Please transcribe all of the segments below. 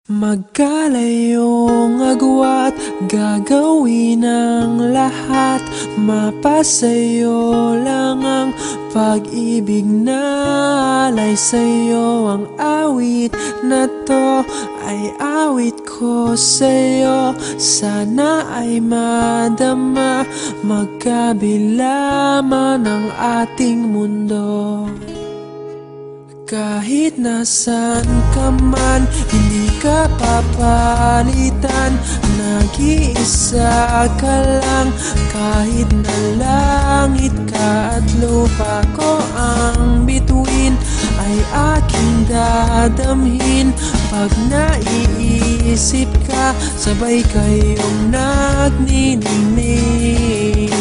Magkalayong agwat, gagawin ang lahat. Mapasayo lang ang pag-ibig na alay sa'yo. Ang awit na to ay awit ko sa'yo. Sana ay madama, magkabila man ang ating mundo. Kahit nasan ka man, hindi ka papalitan. Nag-iisa ka lang, kahit na langit ka at lupa ko ang bituin, ay aking dadamhin. Pag naiisip ka, sabay kayong nagniningning.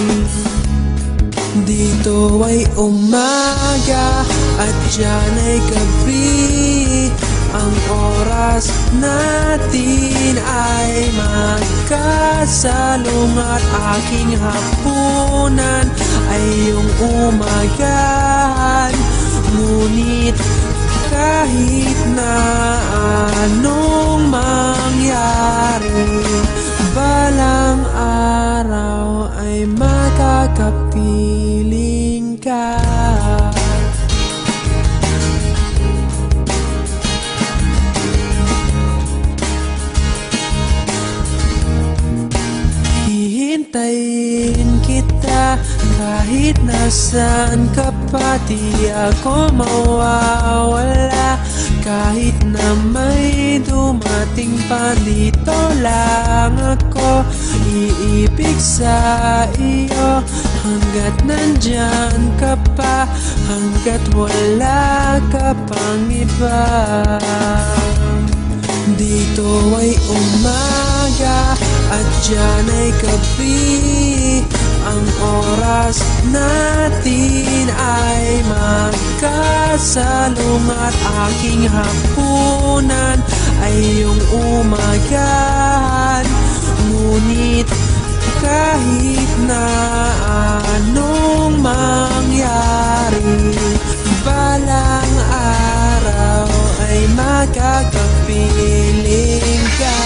Dito ay umaga at diyan ay gabi. Ang oras natin ay magkasalungat. Aking hapunan ay iyong umagahan. Ngunit kahit na anong mangyari, balang araw ay makakapiling ka. Hihintayin kita kahit nasaan ka pa. Di ako mawawala kahit na may dumating pa. Dito lang ako iibig sa iyo hanggat nandyan ka pa, hanggat wala ka pang iba. Dito ay umaga at diyan ay gabi. Ang oras natin ay magkasalungat. Aking hapunan ay iyong umagahan. Ngunit kahit na anong mangyari, balang araw ay makakapiling ka.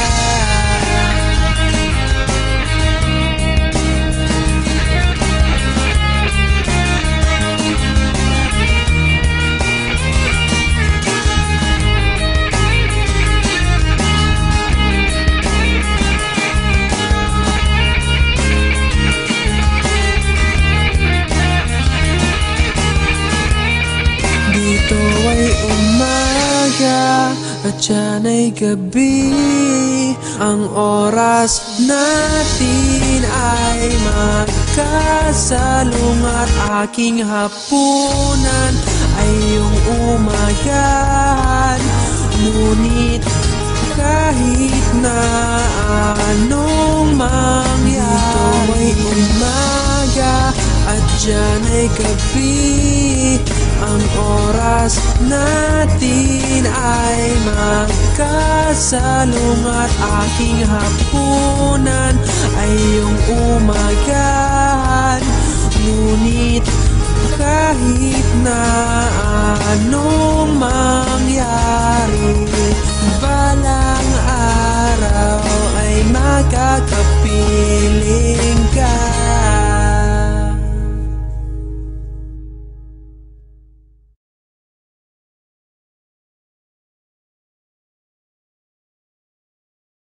Dito ay umaga at diyan ay gabi. Ang oras natin ay magkasalungat. Aking hapunan ay iyong umagahan. Ngunit kahit na anong mangyari, dito ay umaga at diyan ay gabi. Ang oras natin ay magkasalungat. Aking hapunan ay iyong umagahan.